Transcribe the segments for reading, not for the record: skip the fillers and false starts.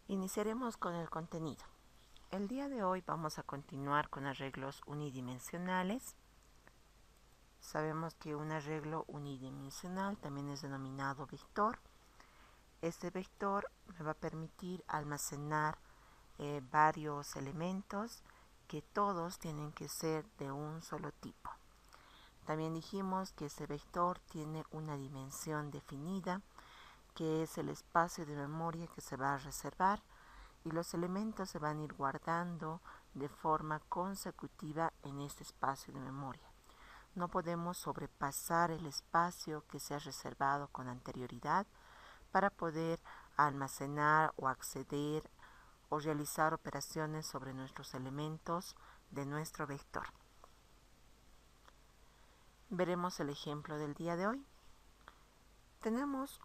Iniciaremos con el contenido. El día de hoy vamos a continuar con arreglos unidimensionales. Sabemos que un arreglo unidimensional también es denominado vector. Este vector me va a permitir almacenar varios elementos que todos tienen que ser de un solo tipo. También dijimos que este vector tiene una dimensión definida, que es el espacio de memoria que se va a reservar, y los elementos se van a ir guardando de forma consecutiva en este espacio de memoria. No podemos sobrepasar el espacio que se ha reservado con anterioridad para poder almacenar o acceder o realizar operaciones sobre nuestros elementos de nuestro vector. Veremos el ejemplo del día de hoy. Tenemos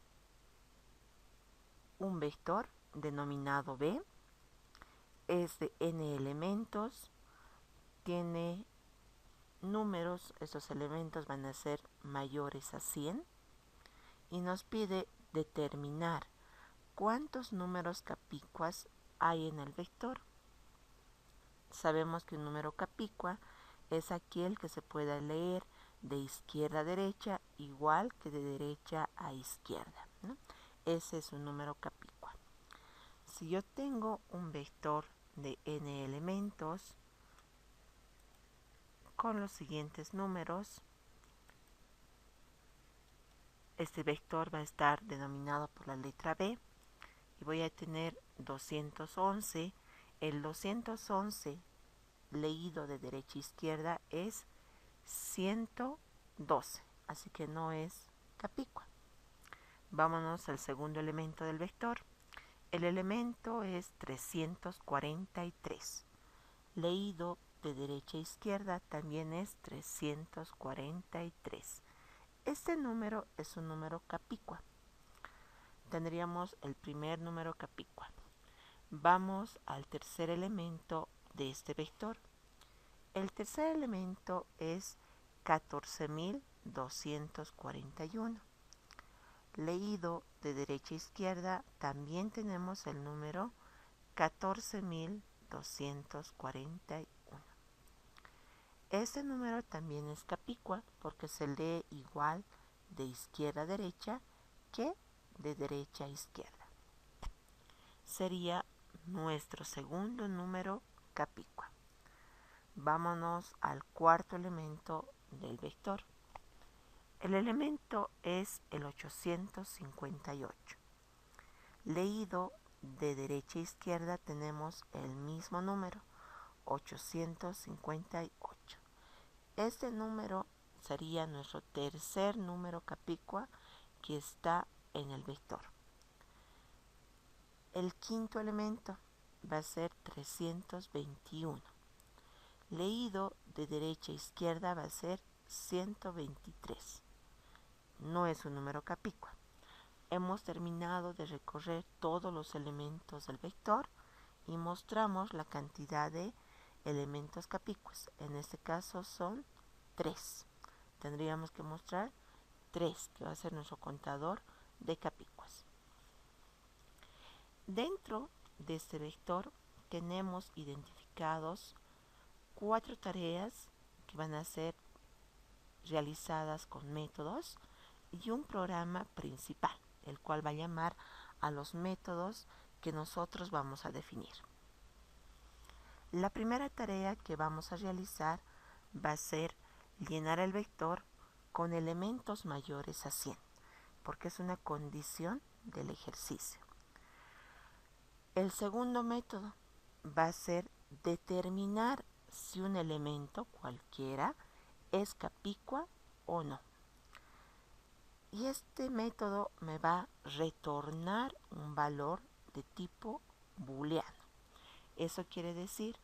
un vector denominado B, es de n elementos, tiene números, estos elementos van a ser mayores a 100 y nos pide determinar cuántos números capicuas hay en el vector. Sabemos que un número capicua es aquel que se pueda leer de izquierda a derecha igual que de derecha a izquierda, ¿no? Ese es un número capicua. Si yo tengo un vector de n elementos con los siguientes números, este vector va a estar denominado por la letra B y voy a tener 211. El 211 leído de derecha a izquierda es 112, así que no es capicua. Vámonos al segundo elemento del vector. El elemento es 343. Leído de derecha a izquierda también es 343. Este número es un número capicua. Tendríamos el primer número capicua. Vamos al tercer elemento de este vector. El tercer elemento es 14.241. Leído de derecha a izquierda también tenemos el número 14.241. Este número también es capicua porque se lee igual de izquierda a derecha que de derecha a izquierda. Sería nuestro segundo número capicua. Vámonos al cuarto elemento del vector. El elemento es el 858. Leído de derecha a izquierda tenemos el mismo número, 858. Este número sería nuestro tercer número capicua que está en el vector. El quinto elemento va a ser 321. Leído de derecha a izquierda va a ser 123. No es un número capicua. Hemos terminado de recorrer todos los elementos del vector y mostramos la cantidad de elementos capicuos. En este caso son 3. Tendríamos que mostrar 3, que va a ser nuestro contador de capicuas. Dentro de este vector tenemos identificados 4 tareas que van a ser realizadas con métodos y un programa principal, el cual va a llamar a los métodos que nosotros vamos a definir. La primera tarea que vamos a realizar va a ser llenar el vector con elementos mayores a 100, porque es una condición del ejercicio. El segundo método va a ser determinar si un elemento cualquiera es capicua o no. Y este método me va a retornar un valor de tipo booleano. Eso quiere decir,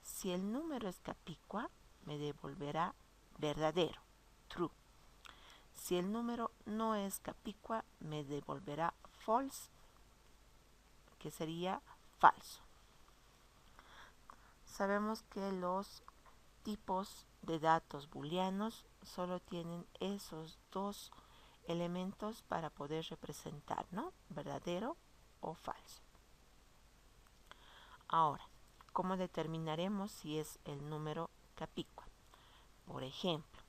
si el número es capicua, me devolverá verdadero, true. Si el número no es capicua, me devolverá false, que sería falso. Sabemos que los tipos de datos booleanos solo tienen esos dos elementos para poder representar, ¿no? Verdadero o falso. Ahora, ¿cómo determinaremos si es el número capicua? Por ejemplo,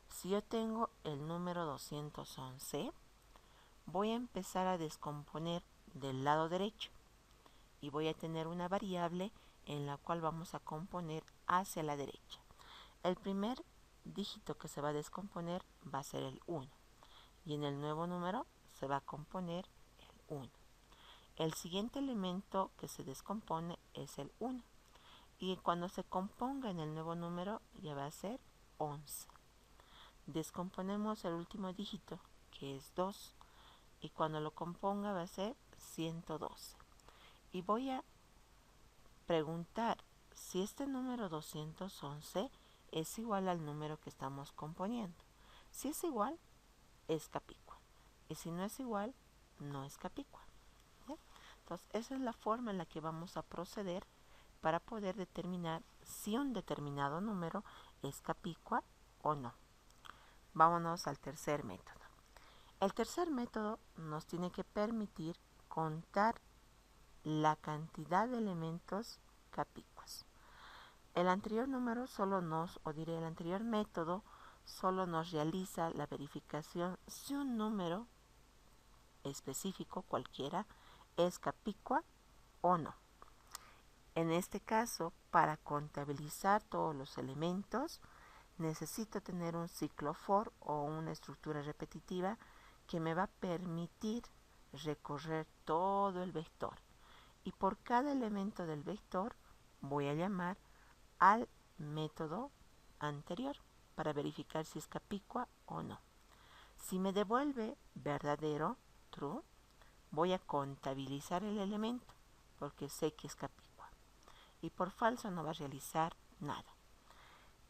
si yo tengo el número 211, voy a empezar a descomponer del lado derecho y voy a tener una variable en la cual vamos a componer hacia la derecha. El primer dígito que se va a descomponer va a ser el 1 y en el nuevo número se va a componer el 1. El siguiente elemento que se descompone es el 1 y cuando se componga en el nuevo número ya va a ser 11. Descomponemos el último dígito, que es 2, y cuando lo componga va a ser 112. Y voy a preguntar si este número 211 es igual al número que estamos componiendo. Si es igual, es capicua. Y si no es igual, no es capicua. ¿Sí? Entonces, esa es la forma en la que vamos a proceder para poder determinar si un determinado número es capicua o no. Vámonos al tercer método. El tercer método nos tiene que permitir contar la cantidad de elementos capicuas. El anterior número el anterior método solo nos realiza la verificación si un número específico cualquiera es capicua o no. En este caso, para contabilizar todos los elementos, necesito tener un ciclo for o una estructura repetitiva que me va a permitir recorrer todo el vector. Y por cada elemento del vector voy a llamar al método anterior para verificar si es capicua o no. Si me devuelve verdadero, true, voy a contabilizar el elemento porque sé que es capicua. Y por falso no va a realizar nada.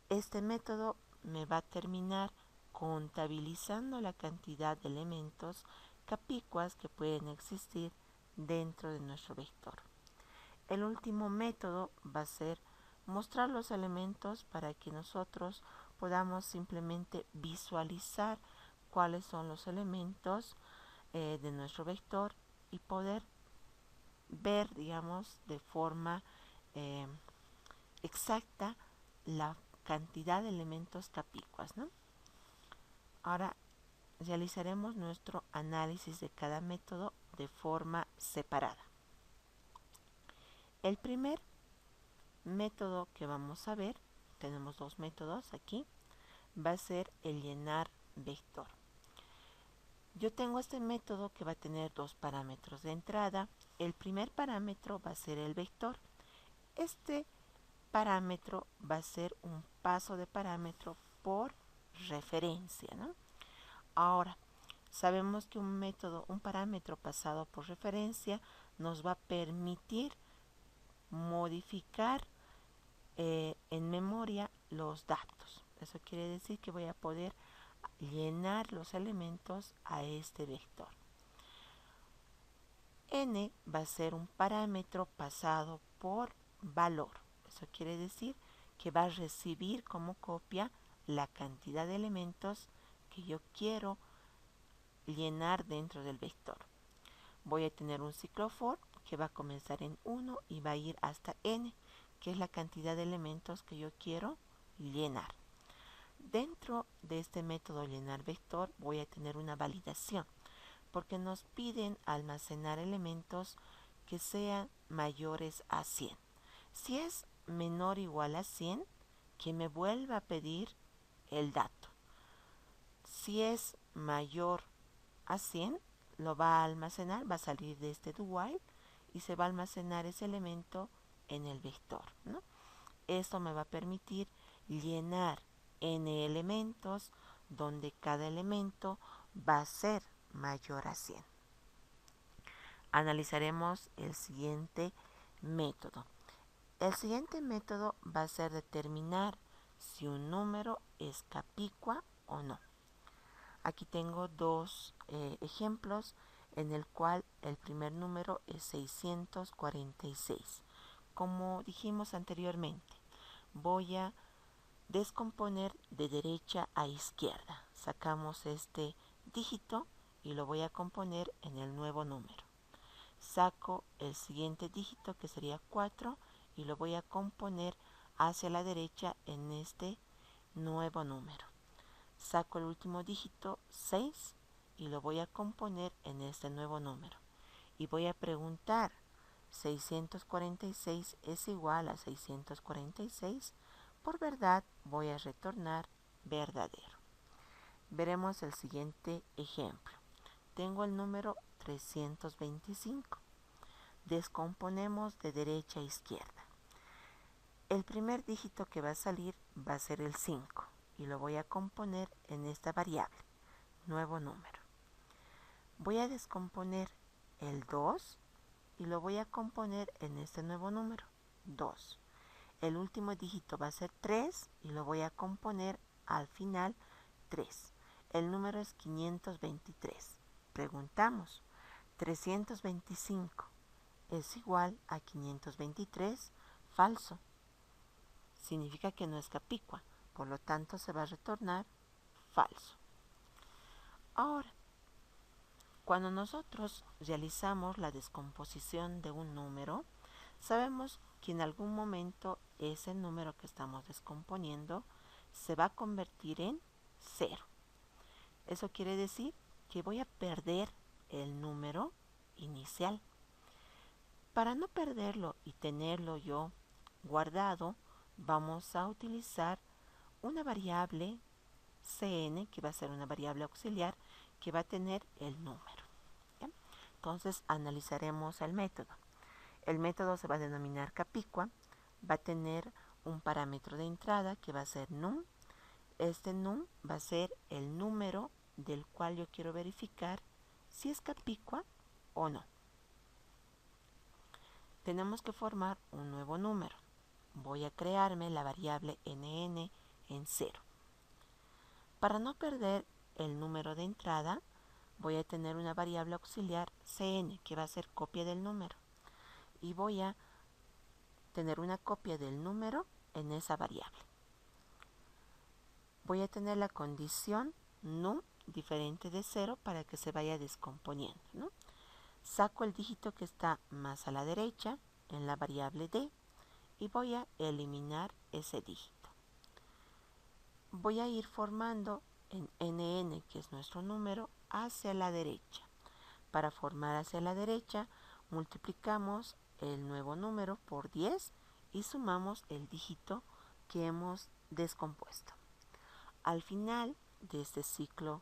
Este método me va a terminar contabilizando la cantidad de elementos capicuas que pueden existir dentro de nuestro vector. El último método va a ser mostrar los elementos para que nosotros podamos simplemente visualizar cuáles son los elementos de nuestro vector y poder ver, digamos, de forma exacta la cantidad de elementos capicuas, ¿no? Ahora realizaremos nuestro análisis de cada método de forma separada. El primer método que vamos a ver, tenemos dos métodos aquí, va a ser el llenar vector. Yo tengo este método que va a tener dos parámetros de entrada. El primer parámetro va a ser el vector. Este parámetro va a ser un paso de parámetro por referencia, ¿no? Ahora, sabemos que un parámetro pasado por referencia nos va a permitir modificar en memoria los datos. Eso quiere decir que voy a poder llenar los elementos a este vector. N va a ser un parámetro pasado por valor. Eso quiere decir que va a recibir como copia la cantidad de elementos que yo quiero llenar dentro del vector. Voy a tener un ciclo for que va a comenzar en 1 y va a ir hasta n, que es la cantidad de elementos que yo quiero llenar. Dentro de este método llenar vector voy a tener una validación, porque nos piden almacenar elementos que sean mayores a 100. Si es menor o igual a 100, que me vuelva a pedir el dato. Si es mayor a 100, lo va a almacenar, va a salir de este do while y se va a almacenar ese elemento en el vector, ¿no? Esto me va a permitir llenar n elementos donde cada elemento va a ser mayor a 100. Analizaremos el siguiente método. El siguiente método va a ser determinar si un número es capicua o no. Aquí tengo dos ejemplos en el cual el primer número es 646. Como dijimos anteriormente, voy a descomponer de derecha a izquierda. Sacamos este dígito y lo voy a componer en el nuevo número. saco el siguiente dígito, que sería 4, y lo voy a componer hacia la derecha en este nuevo número. Saco el último dígito, 6, y lo voy a componer en este nuevo número. Y voy a preguntar, ¿646 es igual a 646? Por verdad voy a retornar verdadero. Veremos el siguiente ejemplo. Tengo el número 325. Descomponemos de derecha a izquierda. El primer dígito que va a salir va a ser el 5 y lo voy a componer en esta variable, nuevo número. Voy a descomponer el 2 y lo voy a componer en este nuevo número, 2. El último dígito va a ser 3 y lo voy a componer al final, 3. El número es 523. Preguntamos, ¿325 es igual a 523? Falso. Significa que no es capicua, por lo tanto se va a retornar falso. Ahora, cuando nosotros realizamos la descomposición de un número, sabemos que en algún momento ese número que estamos descomponiendo se va a convertir en 0. Eso quiere decir que voy a perder el número inicial. Para no perderlo y tenerlo yo guardado, vamos a utilizar una variable cn, que va a ser una variable auxiliar, que va a tener el número. ¿Bien? Entonces analizaremos el método. El método se va a denominar capicua, va a tener un parámetro de entrada que va a ser num. Este num va a ser el número del cual yo quiero verificar si es capicua o no. Tenemos que formar un nuevo número. Voy a crearme la variable nn en 0. Para no perder el número de entrada, voy a tener una variable auxiliar cn, que va a ser copia del número. Y voy a tener una copia del número en esa variable. Voy a tener la condición num diferente de 0 para que se vaya descomponiendo, ¿no? Saco el dígito que está más a la derecha en la variable d y voy a eliminar ese dígito. Voy a ir formando en nn, que es nuestro número, hacia la derecha. Para formar hacia la derecha, multiplicamos el nuevo número por 10 y sumamos el dígito que hemos descompuesto. Al final de este ciclo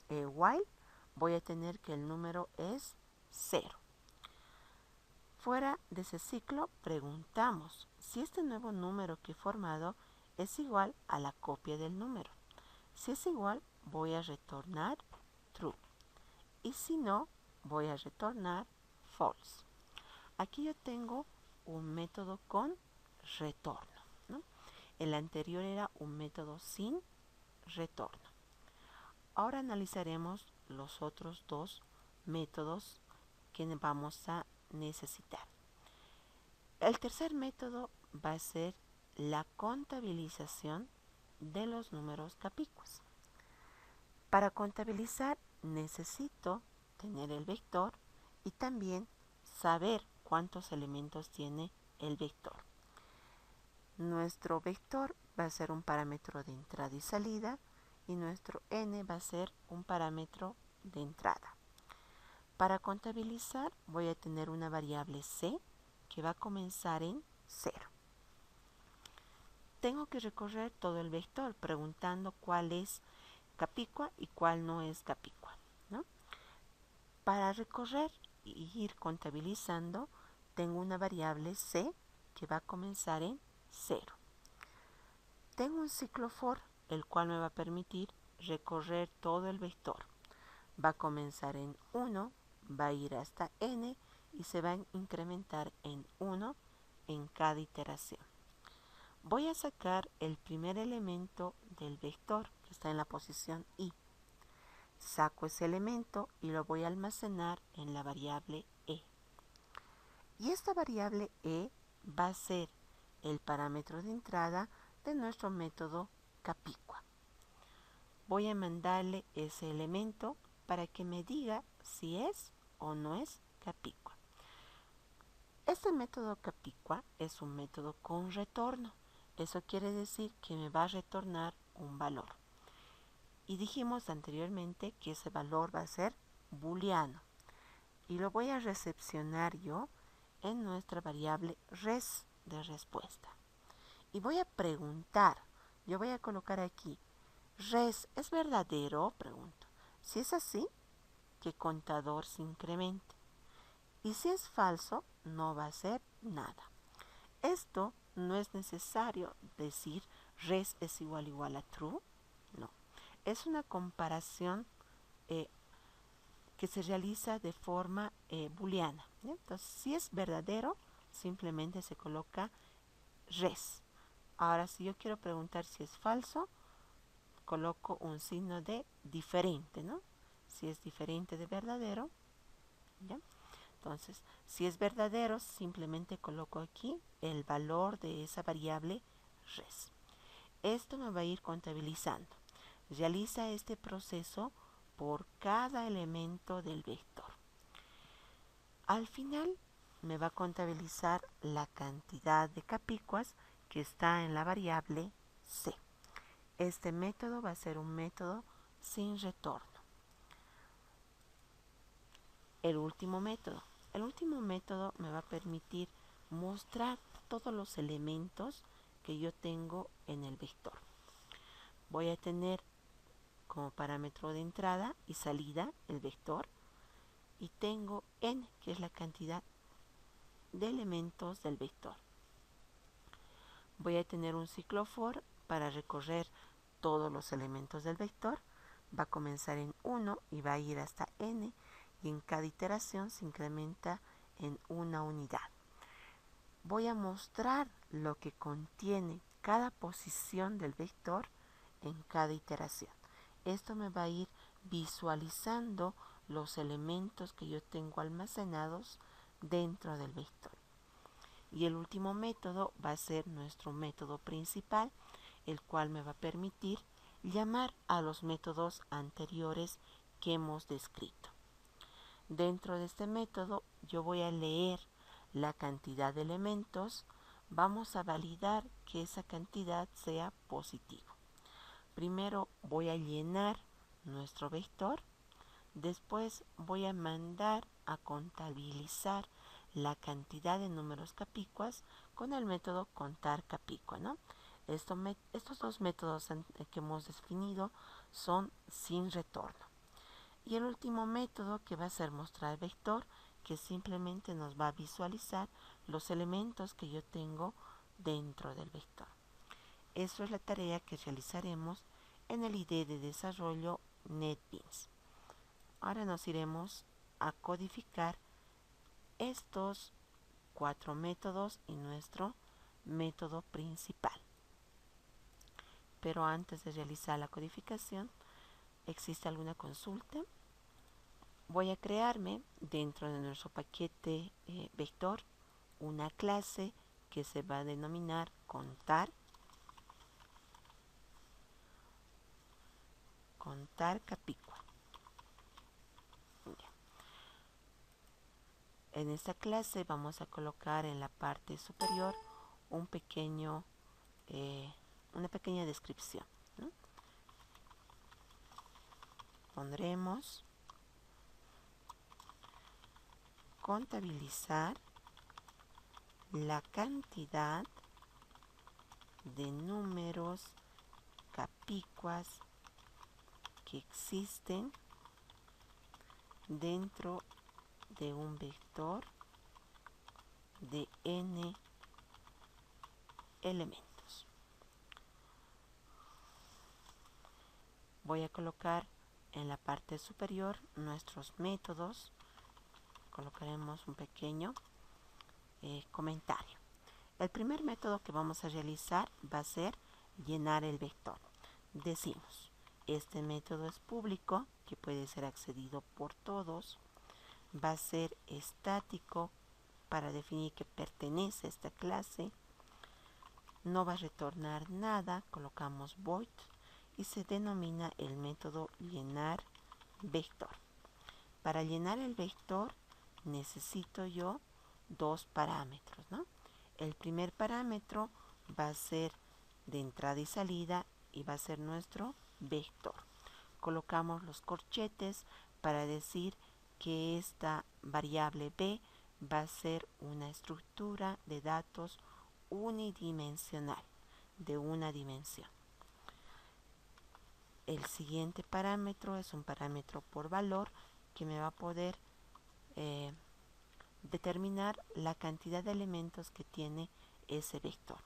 while, voy a tener que el número es 0. Fuera de ese ciclo, preguntamos si este nuevo número que he formado es igual a la copia del número. Si es igual, voy a retornar true. Y si no, voy a retornar false. Aquí yo tengo un método con retorno, ¿no? El anterior era un método sin retorno. Ahora analizaremos los otros dos métodos que vamos a necesitar. El tercer método va a ser la contabilización de los números capicuos. Para contabilizar necesito tener el vector y también saber cuántos elementos tiene el vector. Nuestro vector va a ser un parámetro de entrada y salida y nuestro n va a ser un parámetro de entrada. Para contabilizar voy a tener una variable c que va a comenzar en 0. Tengo que recorrer todo el vector preguntando cuál es capicua y cuál no es capicua, ¿no? Para recorrer y ir contabilizando, tengo una variable c que va a comenzar en 0. Tengo un ciclo for, el cual me va a permitir recorrer todo el vector. Va a comenzar en 1, va a ir hasta n y se va a incrementar en 1 en cada iteración. Voy a sacar el primer elemento del vector que está en la posición i. Saco ese elemento y lo voy a almacenar en la variable e. Y esta variable e va a ser el parámetro de entrada de nuestro método capicua. Voy a mandarle ese elemento para que me diga si es o no es Capicua. Este método Capicua es un método con retorno. Eso quiere decir que me va a retornar un valor. Y dijimos anteriormente que ese valor va a ser booleano. Y lo voy a recepcionar yo en nuestra variable res de respuesta. Y voy a preguntar. Yo voy a colocar aquí, res, ¿es verdadero? Pregunto. Si es así, que contador se incremente. Y si es falso, no va a ser nada. Esto no es necesario decir res es igual a true. No. Es una comparación que se realiza de forma booleana. Entonces, si es verdadero, simplemente se coloca res. Ahora, si yo quiero preguntar si es falso, coloco un signo de diferente, ¿no? Si es diferente de verdadero, ¿ya? Entonces, si es verdadero, simplemente coloco aquí el valor de esa variable res. Esto me va a ir contabilizando. Realiza este proceso por cada elemento del vector. Al final me va a contabilizar la cantidad de capicuas que está en la variable c. Este método va a ser un método sin retorno. El último método. El último método me va a permitir mostrar todos los elementos que yo tengo en el vector. Voy a tener como parámetro de entrada y salida el vector y tengo n, que es la cantidad de elementos del vector. Voy a tener un ciclo for para recorrer todos los elementos del vector. Va a comenzar en 1 y va a ir hasta n, y en cada iteración se incrementa en una unidad. Voy a mostrar lo que contiene cada posición del vector en cada iteración. Esto me va a ir visualizando los elementos que yo tengo almacenados dentro del vector. Y el último método va a ser nuestro método principal, el cual me va a permitir llamar a los métodos anteriores que hemos descrito. Dentro de este método yo voy a leer la cantidad de elementos. Vamos a validar que esa cantidad sea positiva. Primero voy a llenar nuestro vector. Después voy a mandar a contabilizar la cantidad de números capicuas con el método contar capicua, ¿no? Estos dos métodos que hemos definido son sin retorno. Y el último método, que va a ser mostrar vector, que simplemente nos va a visualizar los elementos que yo tengo dentro del vector. Eso es la tarea que realizaremos en el IDE de desarrollo NetBeans. Ahora nos iremos a codificar estos 4 métodos y nuestro método principal. Pero antes de realizar la codificación, ¿existe alguna consulta? Voy a crearme dentro de nuestro paquete vector una clase que se va a denominar contar capicua. En esta clase vamos a colocar en la parte superior una pequeña descripción, ¿no? Pondremos contabilizar la cantidad de números capicuas que existen dentro de un vector de n elementos. Voy a colocar en la parte superior nuestros métodos. Colocaremos un pequeño comentario. El primer método que vamos a realizar va a ser llenar el vector. Decimos, este método es público, que puede ser accedido por todos. Va a ser estático para definir que pertenece a esta clase. No va a retornar nada, colocamos void y se denomina el método llenar vector. Para llenar el vector necesito yo dos parámetros, ¿no? El primer parámetro va a ser de entrada y salida y va a ser nuestro vector. Colocamos los corchetes para decir que esta variable b va a ser una estructura de datos unidimensional, de una dimensión. El siguiente parámetro es un parámetro por valor que me va a poder determinar la cantidad de elementos que tiene ese vector.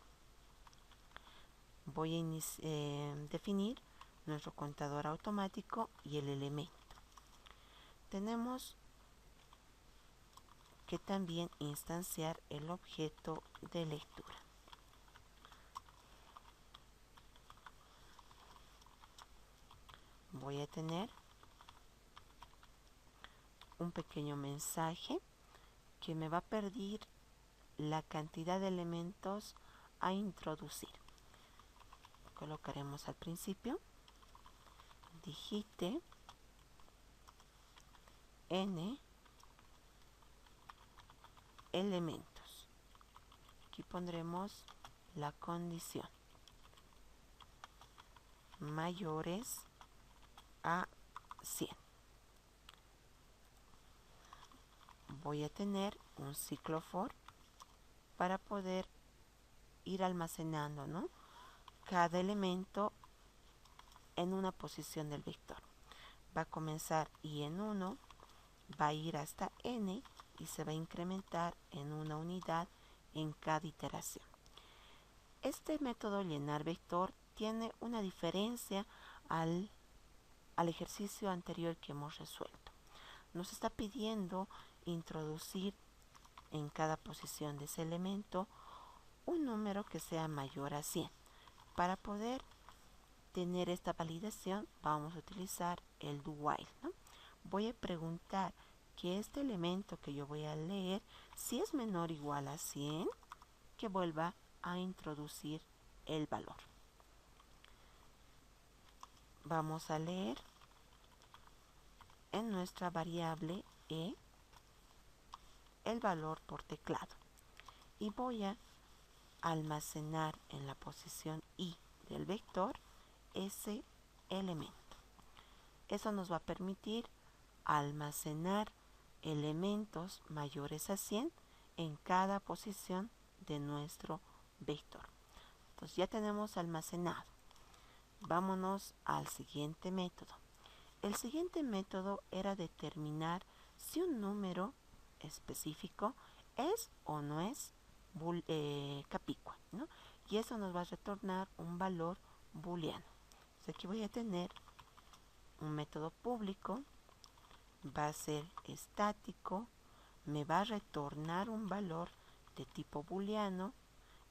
Voy a definir nuestro contador automático y el elemento. Tenemos que también instanciar el objeto de lectura. Voy a tener un pequeño mensaje que me va a pedir la cantidad de elementos a introducir. Colocaremos al principio digite n elementos. Aquí pondremos la condición mayores a 100. Voy a tener un ciclo for para poder ir almacenando, ¿no?, cada elemento en una posición del vector. Va a comenzar y en 1, va a ir hasta n y se va a incrementar en una unidad en cada iteración. Este método llenar vector tiene una diferencia al ejercicio anterior que hemos resuelto. Nos está pidiendo introducir en cada posición de ese elemento un número que sea mayor a 100. Para poder tener esta validación vamos a utilizar el do while, ¿no? Voy a preguntar que este elemento que yo voy a leer, si es menor o igual a 100, que vuelva a introducir el valor. Vamos a leer en nuestra variable e el valor por teclado y voy a almacenar en la posición i del vector ese elemento. Eso nos va a permitir almacenar elementos mayores a 100 en cada posición de nuestro vector. Entonces ya tenemos almacenado. Vámonos al siguiente método. El siguiente método era determinar si un número específico es o no es capicua, ¿no? Y eso nos va a retornar un valor booleano. Entonces aquí voy a tener un método público, va a ser estático, me va a retornar un valor de tipo booleano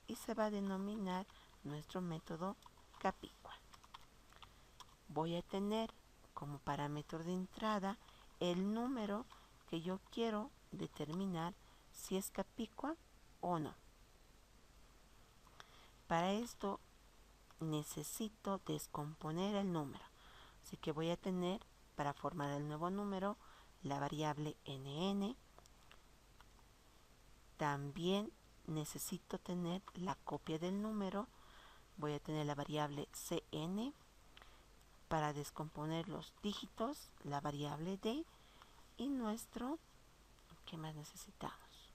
y se va a denominar nuestro método capicua. Voy a tener como parámetro de entrada el número que yo quiero determinar si es capicua o no. Para esto necesito descomponer el número, así que voy a tener para formar el nuevo número la variable nn. También necesito tener la copia del número, voy a tener la variable cn. Para descomponer los dígitos, la variable d y nuestro, ¿qué más necesitamos?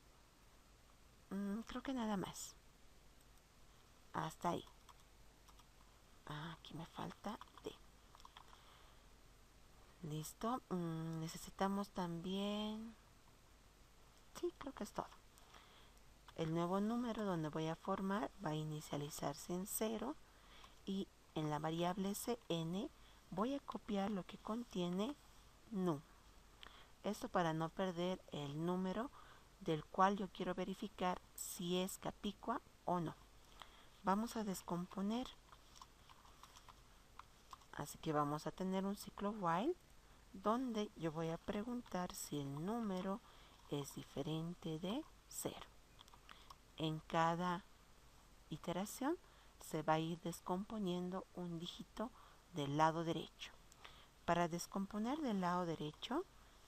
Creo que nada más. Hasta ahí. Aquí me falta d. Listo. Necesitamos también... Sí, creo que es todo. El nuevo número donde voy a formar va a inicializarse en 0 y en la variable cn voy a copiar lo que contiene nu. Esto para no perder el número del cual yo quiero verificar si es capicua o no. Vamos a descomponer. Así que vamos a tener un ciclo while donde yo voy a preguntar si el número es diferente de 0. En cada iteración se va a ir descomponiendo un dígito del lado derecho. Para descomponer del lado derecho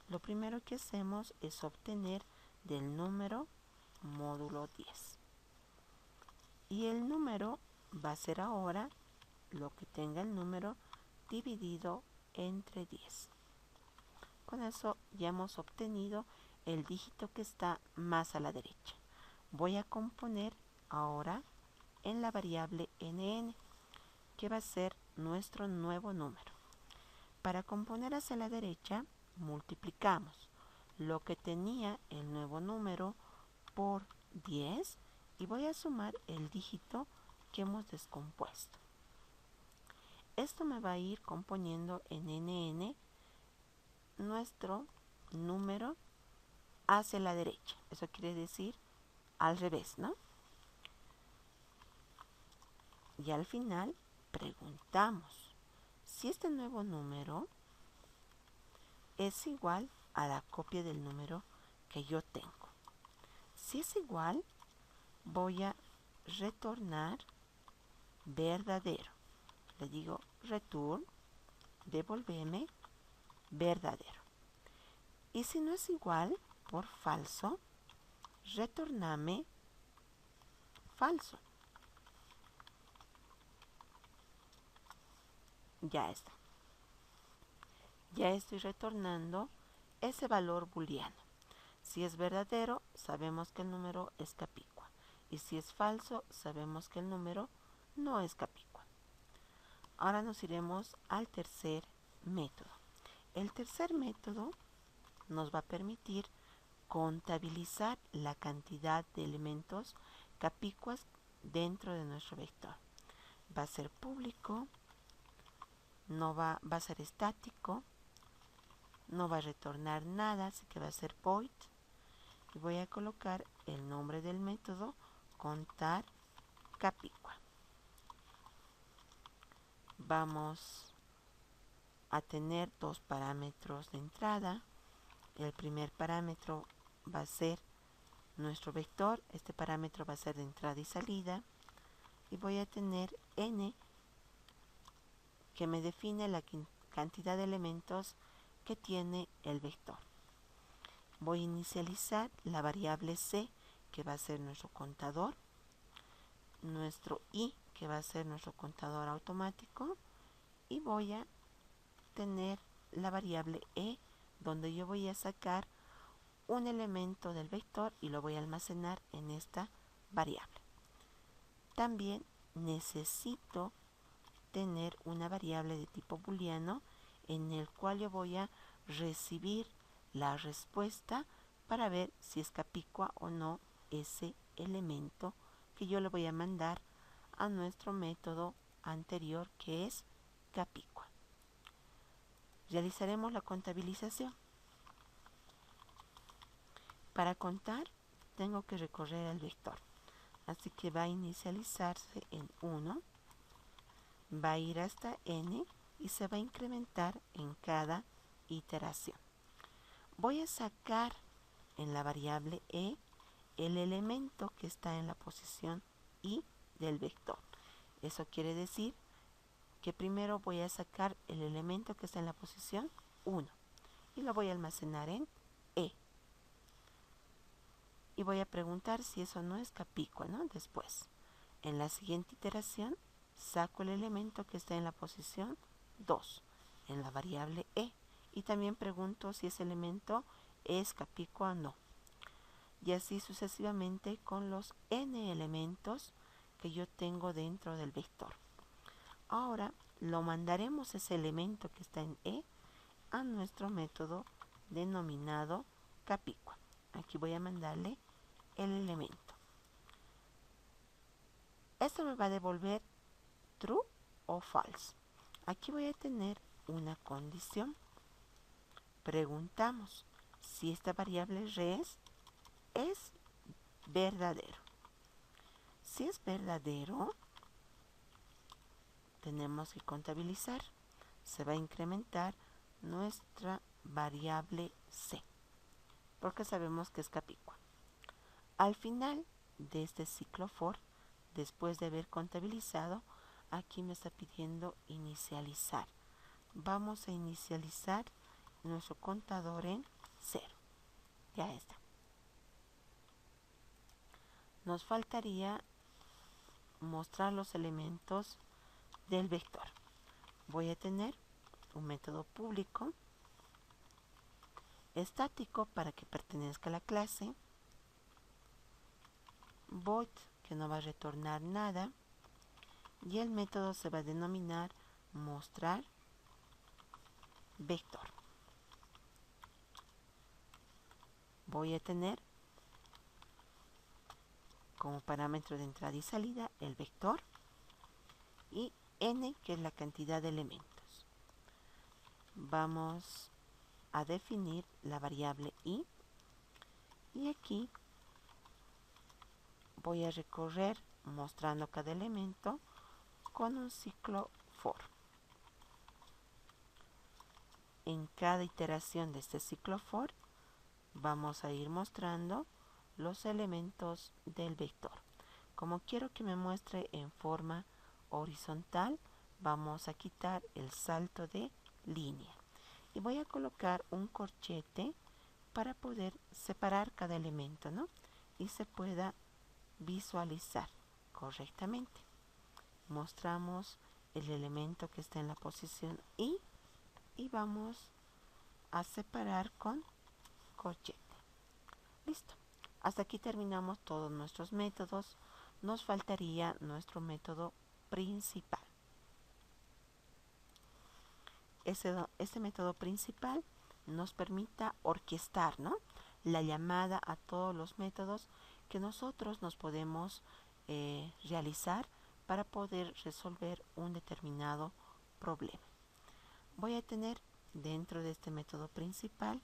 lo primero que hacemos es obtener del número módulo 10. Y el número va a ser ahora lo que tenga el número dividido entre 10. Con eso ya hemos obtenido el dígito que está más a la derecha. Voy a componer ahora en la variable nn, que va a ser nuestro nuevo número. Para componer hacia la derecha, multiplicamos lo que tenía el nuevo número por 10 y voy a sumar el dígito que hemos descompuesto. Esto me va a ir componiendo en nn nuestro número hacia la derecha. Eso quiere decir al revés, ¿no? Y al final preguntamos si este nuevo número es igual a la copia del número que yo tengo. Si es igual, voy a retornar verdadero. Le digo return, devolveme verdadero. Y si no es igual, por falso, retorname falso. Ya está. Ya estoy retornando ese valor booleano. Si es verdadero, sabemos que el número es capicua. Y si es falso, sabemos que el número no es capicua. Ahora nos iremos al tercer método. El tercer método nos va a permitir contabilizar la cantidad de elementos capicuas dentro de nuestro vector. Va a ser público, no va a ser estático, no va a retornar nada, así que va a ser void. Y voy a colocar el nombre del método contar capicua. Vamos a tener dos parámetros de entrada. El primer parámetro va a ser nuestro vector. Este parámetro va a ser de entrada y salida. Y voy a tener n, que me define la cantidad de elementos que tiene el vector. Voy a inicializar la variable c, que va a ser nuestro contador, nuestro i, que va a ser nuestro contador automático, y voy a tener la variable e, donde yo voy a sacar un elemento del vector y lo voy a almacenar en esta variable. También necesito tener una variable de tipo booleano en el cual yo voy a recibir la respuesta para ver si es capicua o no ese elemento que yo le voy a mandar a nuestro método anterior, que es capicua. Realizaremos la contabilización. Para contar tengo que recorrer el vector, así que va a inicializarse en 1, va a ir hasta n y se va a incrementar en cada iteración. Voy a sacar en la variable e el elemento que está en la posición i del vector. Eso quiere decir que primero voy a sacar el elemento que está en la posición 1 y lo voy a almacenar en e. Y voy a preguntar si eso no es capicua, ¿no? Después, en la siguiente iteración, saco el elemento que está en la posición 2 en la variable e y también pregunto si ese elemento es capicua o no. Y así sucesivamente con los n elementos que yo tengo dentro del vector. Ahora lo mandaremos ese elemento que está en e a nuestro método denominado capicua. Aquí voy a mandarle el elemento. Esto me va a devolver true o false. Aquí voy a tener una condición. Preguntamos si esta variable res es verdadero. Si es verdadero, tenemos que contabilizar. Se va a incrementar nuestra variable c, porque sabemos que es capicua. Al final de este ciclo for, después de haber contabilizado, aquí me está pidiendo inicializar. Vamos a inicializar nuestro contador en 0. Ya está. Nos faltaría mostrar los elementos del vector. Voy a tener un método público, estático para que pertenezca a la clase, void que no va a retornar nada, y el método se va a denominar mostrar vector. Voy a tener como parámetro de entrada y salida el vector y n, que es la cantidad de elementos. Vamos a definir la variable i, y aquí voy a recorrer mostrando cada elemento con un ciclo for. En cada iteración de este ciclo for vamos a ir mostrando los elementos del vector. Como quiero que me muestre en forma horizontal, vamos a quitar el salto de línea y voy a colocar un corchete para poder separar cada elemento, ¿no? Y se pueda visualizar correctamente. Mostramos el elemento que está en la posición I y vamos a separar con corchete. Listo. Hasta aquí terminamos todos nuestros métodos. Nos faltaría nuestro método principal. Este método principal nos permita orquestar, ¿no?, la llamada a todos los métodos que nosotros nos podemos realizar para poder resolver un determinado problema. Voy a tener dentro de este método principal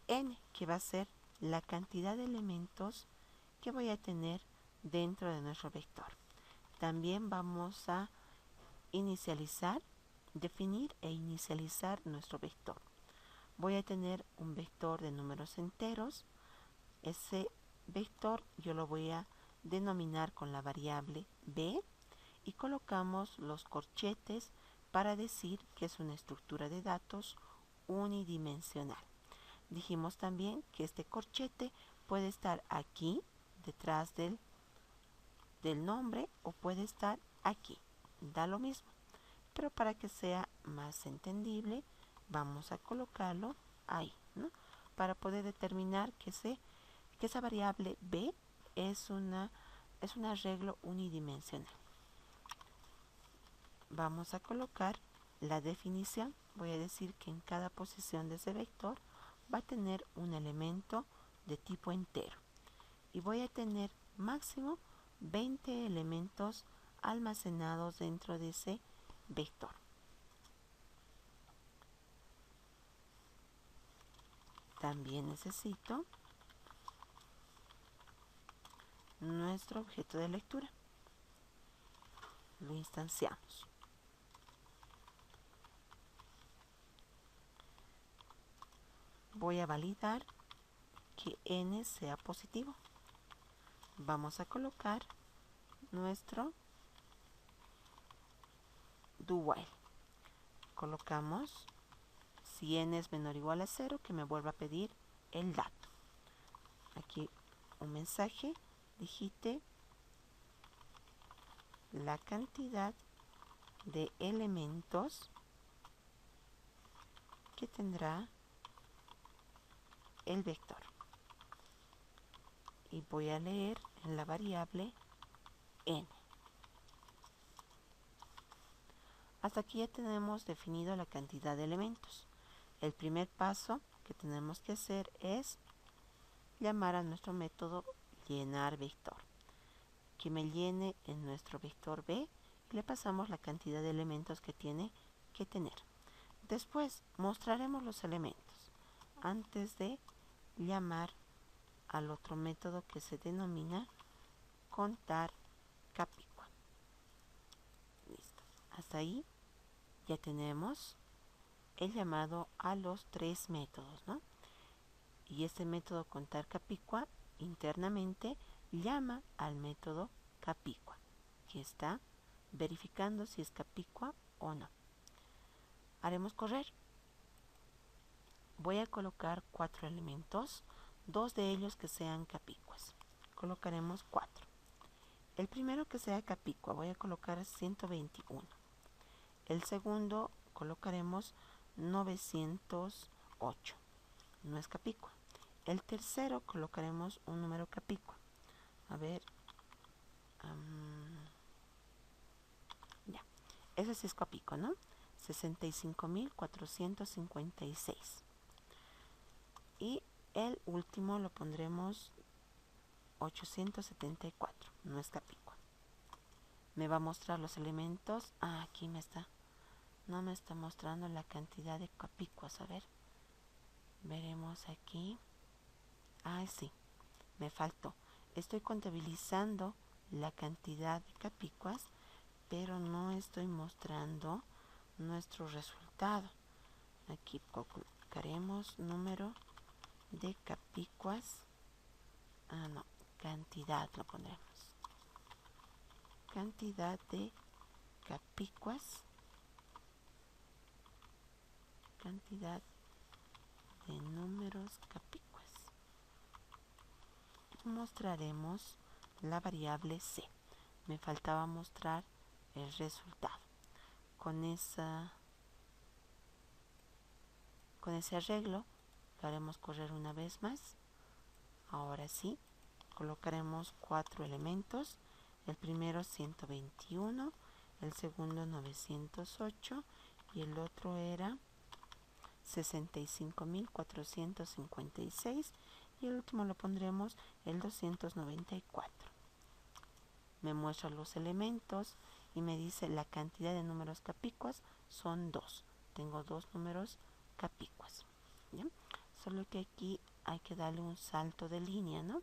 n, que va a ser la cantidad de elementos que voy a tener dentro de nuestro vector. También vamos a definir e inicializar nuestro vector. Voy a tener un vector de números enteros. Ese vector yo lo voy a denominar con la variable b y colocamos los corchetes para decir que es una estructura de datos unidimensional. Dijimos también que este corchete puede estar aquí detrás del nombre o puede estar aquí, da lo mismo, pero para que sea más entendible vamos a colocarlo ahí, ¿no?, para poder determinar que esa variable b es un arreglo unidimensional. Vamos a colocar la definición. Voy a decir que en cada posición de ese vector va a tener un elemento de tipo entero y voy a tener máximo 20 elementos almacenados dentro de ese vector. También necesito nuestro objeto de lectura. Lo instanciamos. Voy a validar que n sea positivo. Vamos a colocar nuestro do while. Colocamos si n es menor o igual a 0, que me vuelva a pedir el dato. Aquí un mensaje, digite la cantidad de elementos que tendrá el vector. Y voy a leer en la variable n. Hasta aquí ya tenemos definido la cantidad de elementos. El primer paso que tenemos que hacer es llamar a nuestro método llenar vector, que me llene en nuestro vector b y le pasamos la cantidad de elementos que tiene que tener. Después mostraremos los elementos antes de llamar al otro método que se denomina contar capicua. Listo. Hasta ahí ya tenemos el llamado a los tres métodos, ¿no? Y este método contar capicua internamente llama al método capicua, que está verificando si es capicua o no. Haremos correr. Voy a colocar 4 elementos, 2 de ellos que sean capicuas. Colocaremos 4. El primero que sea capicua voy a colocar 121. El segundo colocaremos 908. No es capicua. El tercero colocaremos un número capicua. A ver. Ya. Ese sí es capicua, ¿no? 65.456. Y el último lo pondremos 874. No es capicua. Me va a mostrar los elementos. Aquí me está. No me está mostrando la cantidad de capicuas. A ver. Veremos aquí. Sí. Me faltó. Estoy contabilizando la cantidad de capicuas, pero no estoy mostrando nuestro resultado. Aquí colocaremos número de capicuas. No, cantidad lo pondremos. Cantidad de capicuas. Cantidad de números capicuas. Mostraremos la variable C. Me faltaba mostrar el resultado. Con ese arreglo lo haremos correr una vez más. Ahora sí, colocaremos 4 elementos. El primero 121, el segundo 908 y el otro era 65.456 y el último lo pondremos el 294. Me muestra los elementos y me dice la cantidad de números capicuas son 2. Tengo 2 números capicuas. ¿Bien? Solo que aquí hay que darle un salto de línea, ¿no?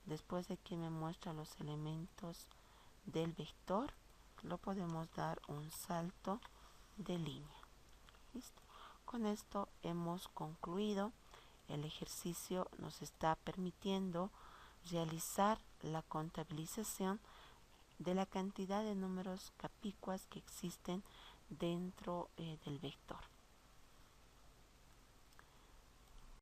Después de que me muestra los elementos del vector, lo podemos dar un salto de línea. ¿Listo? Con esto hemos concluido. El ejercicio nos está permitiendo realizar la contabilización de la cantidad de números capicuas que existen dentro del vector.